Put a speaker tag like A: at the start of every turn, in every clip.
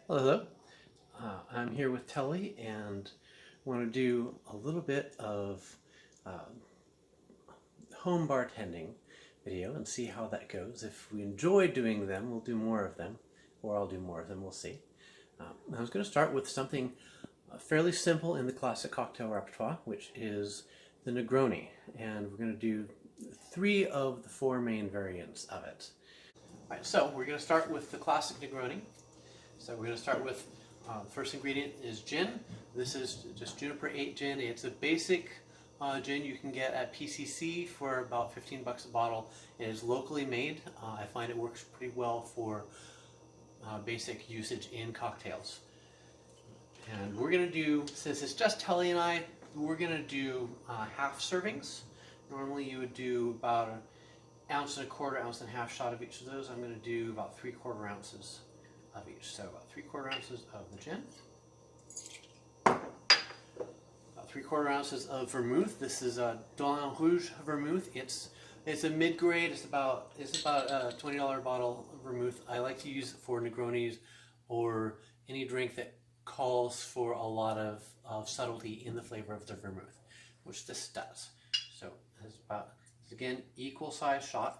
A: Hello, I'm here with Tully and want to do a little bit of home bartending video and see how that goes. If we enjoy doing them, we'll do more of them, or I'll do more of them, we'll see. I was going to start with something fairly simple in the classic cocktail repertoire, which is the Negroni, and we're going to do 3 of the 4 main variants of it. All right, so we're going to start with the classic Negroni. So we're going to start with the first ingredient is gin. This is just Juniper 8 gin. It's a basic gin you can get at PCC for about 15 bucks a bottle. It is locally made. I find it works pretty well for basic usage in cocktails. And we're going to do, since it's just Tully and I, we're going to do half servings. Normally you would do about an ounce and a quarter, ounce and a half shot of each of those. I'm going to do about 3/4 ounces of each. So about 3/4 ounces of the gin, about 3/4 ounces of vermouth. This is a Dolin Rouge vermouth. It's a mid-grade. It's about a $20 bottle of vermouth. I like to use it for Negronis or any drink that calls for a lot of subtlety in the flavor of the vermouth, which this does. So it's about, again, equal size shot.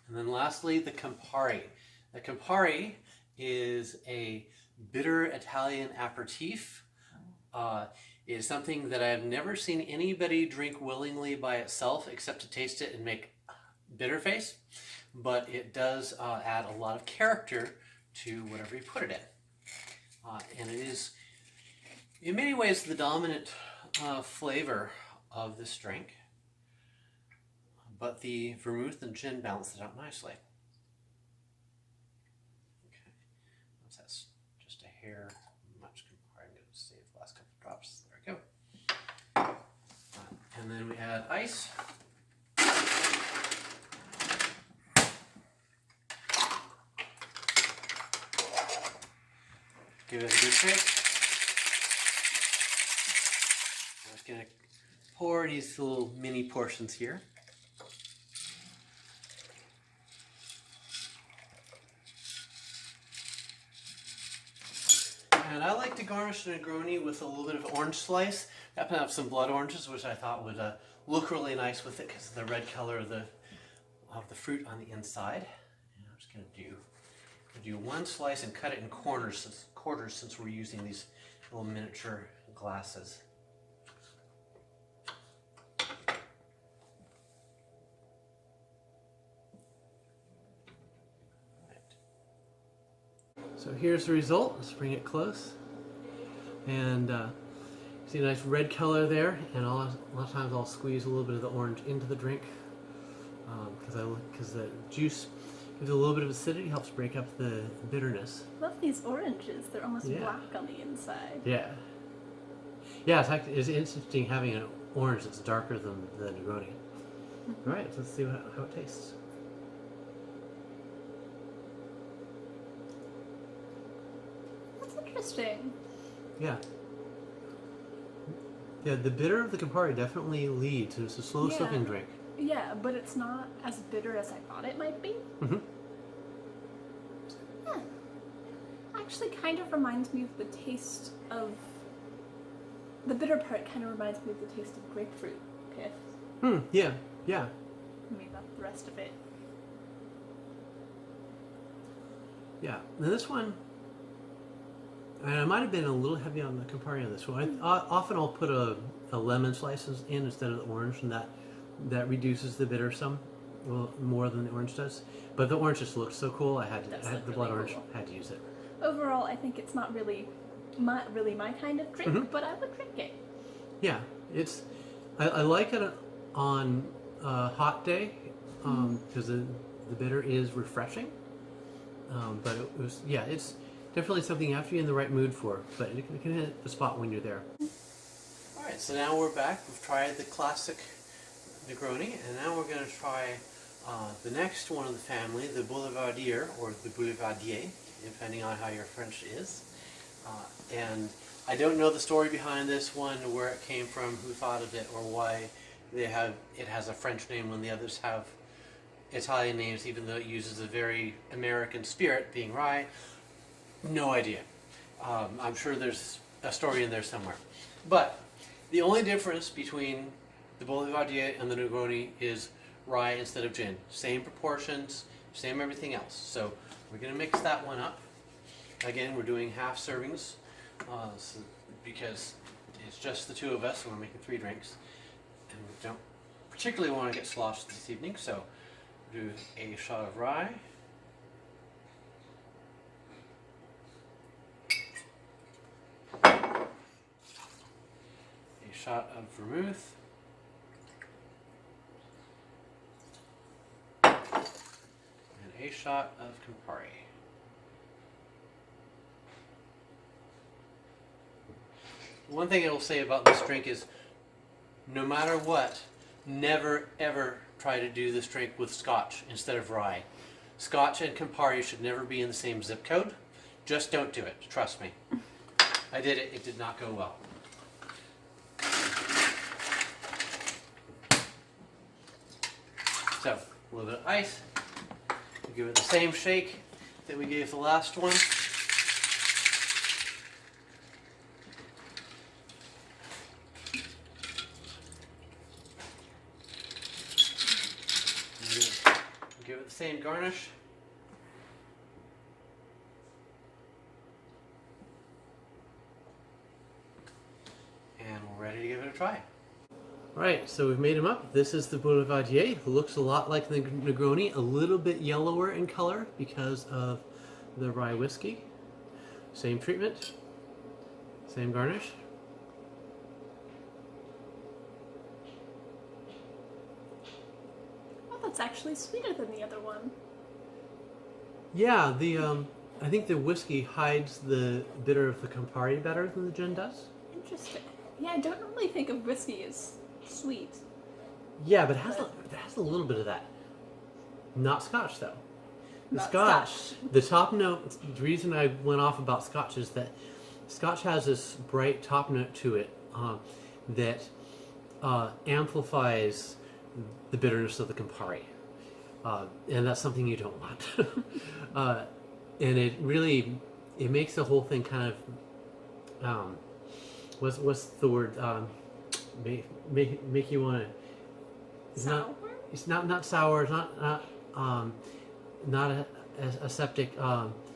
A: And then lastly, the Campari. The Campari is a bitter Italian aperitif. It is something that I have never seen anybody drink willingly by itself except to taste it and make bitter face. But it does add a lot of character to whatever you put it in. And it is, in many ways, the dominant flavor of this drink. But the vermouth and gin balance it out nicely. Okay, that's just a hair much Campari. I'm going to save the last couple of drops. There we go. And then we add ice. Give it a good shake. I'm just going to pour these little mini portions here. And I like to garnish the Negroni with a little bit of orange slice. I happen to have some blood oranges, which I thought would look really nice with it because of the red color of the fruit on the inside. And I'm just going to do one slice and cut it in quarters since we're using these little miniature glasses. So here's the result. Let's bring it close. And see a nice red color there. And a lot of times I'll squeeze a little bit of the orange into the drink because the juice gives a little bit of acidity, helps break up the bitterness.
B: Love these oranges. They're almost black on the inside.
A: Yeah. Yeah, it's interesting having an orange that's darker than the Negroni. All right, so let's see how it tastes.
B: Interesting.
A: Yeah. Yeah, the bitter of the Campari definitely leads. It's a slow sipping drink.
B: Yeah, but it's not as bitter as I thought it might be.
A: Mm-hmm.
B: Yeah. Actually kind of reminds me of the taste of... The bitter part kind of reminds me of the taste of grapefruit pith.
A: Yeah, yeah.
B: I mean, not the rest of it.
A: Yeah, and this one... And I might have been a little heavy on the Campari on this one. Often I'll put a lemon slices in instead of the orange, and that reduces the bitter some, well, more than the orange does. But the orange just looks so cool. I had the blood orange. Had to use it.
B: Overall, I think it's not really my kind of drink, but I would drink it.
A: Yeah, I like it on a hot day because the bitter is refreshing. But it's definitely something you have to be in the right mood for, but it can hit the spot when you're there. Alright, so now we're back. We've tried the classic Negroni, and now we're going to try the next one of the family, the Boulevardier, or the Boulevardier, depending on how your French is. And I don't know the story behind this one, where it came from, who thought of it, or why it has a French name when the others have Italian names, even though it uses a very American spirit, being rye. No idea. I'm sure there's a story in there somewhere. But the only difference between the Boulevardier and the Negroni is rye instead of gin. Same proportions, same everything else. So we're going to mix that one up. Again, we're doing half servings because it's just the two of us and we're making 3 drinks. And we don't particularly want to get sloshed this evening, so do a shot of rye. A shot of vermouth. And a shot of Campari. One thing I will say about this drink is, no matter what, never ever try to do this drink with scotch instead of rye. Scotch and Campari should never be in the same zip code. Just don't do it, trust me. I did it, it did not go well. So, a little bit of ice. We give it the same shake that we gave the last one. Give it the same garnish. And we're ready to give it a try. Alright, so we've made them up. This is the Boulevardier. It looks a lot like the Negroni, a little bit yellower in color because of the rye whiskey. Same treatment, same garnish.
B: It's actually sweeter than the other one.
A: Yeah, I think the whiskey hides the bitter of the Campari better than the gin does.
B: Interesting. Yeah, I don't normally think of whiskey as sweet.
A: Yeah, but it has a little bit of that. Not Scotch though. The top note. The reason I went off about Scotch is that Scotch has this bright top note to it that amplifies the bitterness of the Campari, and that's something you don't want. And it makes the whole thing kind of what's the word, make you want to.
B: Sour?
A: It's not sour. It's not a aseptic.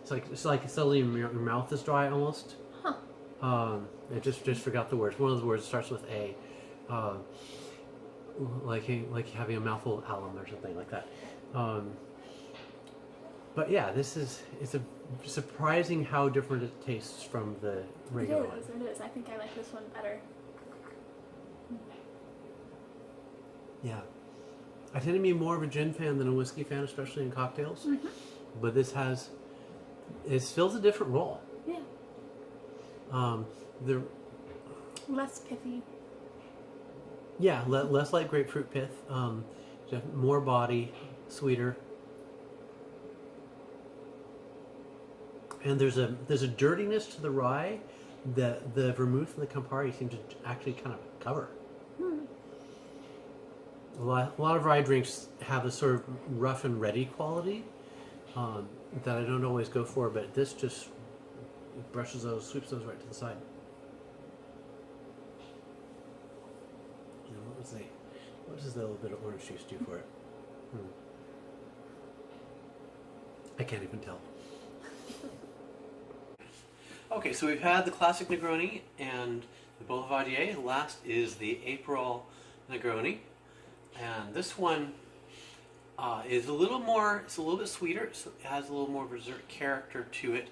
A: It's like suddenly your mouth is dry almost.
B: Huh.
A: I just forgot the words. One of the words starts with A. Like having a mouthful of alum or something like that. But yeah, it's a surprising how different it tastes from the regular one.
B: It is. I think I like this one better.
A: Yeah. I tend to be more of a gin fan than a whiskey fan, especially in cocktails.
B: Mm-hmm.
A: But it fills a different role.
B: Yeah.
A: The
B: Less pithy.
A: Yeah, less like grapefruit pith, more body, sweeter, and there's a dirtiness to the rye that the vermouth and the Campari seem to actually kind of cover. A lot of rye drinks have a sort of rough and ready quality that I don't always go for, but this just sweeps those right to the side. What does the little bit of orange juice do for it? I can't even tell. Okay, so we've had the classic Negroni and the Boulevardier. Last is the April Negroni, and this one is a little bit sweeter. So it has a little more dessert character to it.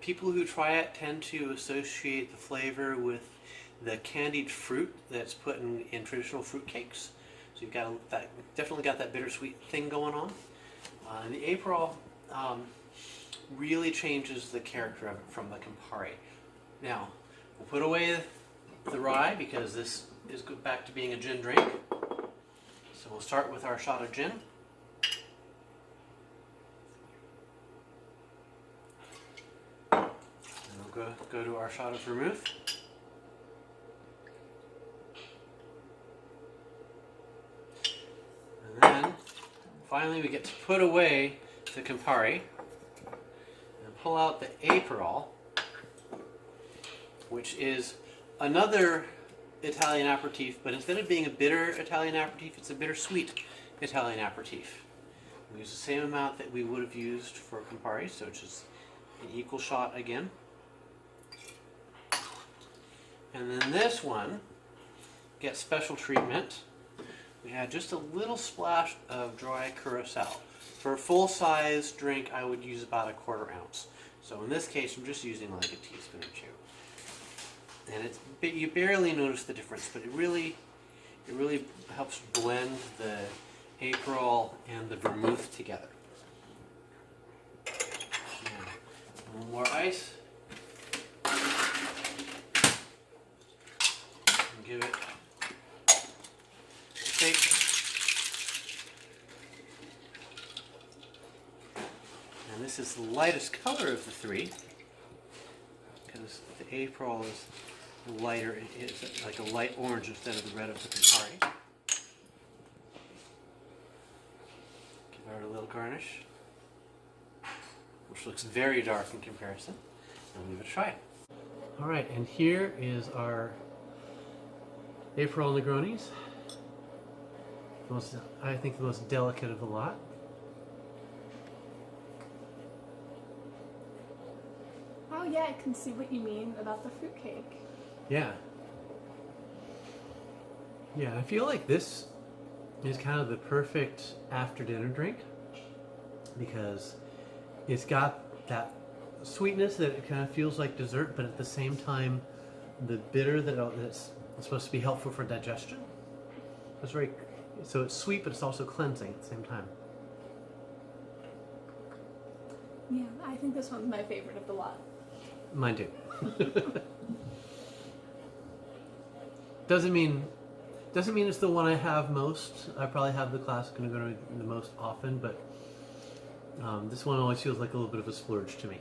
A: People who try it tend to associate the flavor with the candied fruit that's put in traditional fruit cakes. So you've got definitely got that bittersweet thing going on. And the April really changes the character of it from the Campari. Now, we'll put away the rye because this is back to being a gin drink. So we'll start with our shot of gin. And we'll go to our shot of vermouth. And then finally we get to put away the Campari and pull out the Aperol, which is another Italian aperitif, but instead of being a bitter Italian aperitif, it's a bittersweet Italian aperitif. We use the same amount that we would have used for Campari, so it's just an equal shot again. And then this one gets special treatment. We had just a little splash of dry curacao. For a full-size drink, I would use about 1/4 ounce. So in this case, I'm just using like a teaspoon or two. And you barely notice the difference, but it really helps blend the Aperol and the vermouth together. Yeah. A little more ice. And give it a shake. And this is the lightest color of the three, because the Aperol is lighter. It's like a light orange instead of the red of the Campari. Give it a little garnish, which looks very dark in comparison. And leave it a try. All right, and here is our Aperol Negronis. I think the most delicate of the lot.
B: Oh yeah, I can see what you mean about the fruitcake.
A: Yeah. Yeah, I feel like this is kind of the perfect after dinner drink because it's got that sweetness that it kind of feels like dessert, but at the same time, the bitter that's supposed to be helpful for digestion. So it's sweet, but it's also cleansing at the same time.
B: Yeah, I think this one's my favorite of the lot.
A: Mine too. Doesn't mean it's the one I have most. I probably have the classic Negroni the most often, but this one always feels like a little bit of a splurge to me.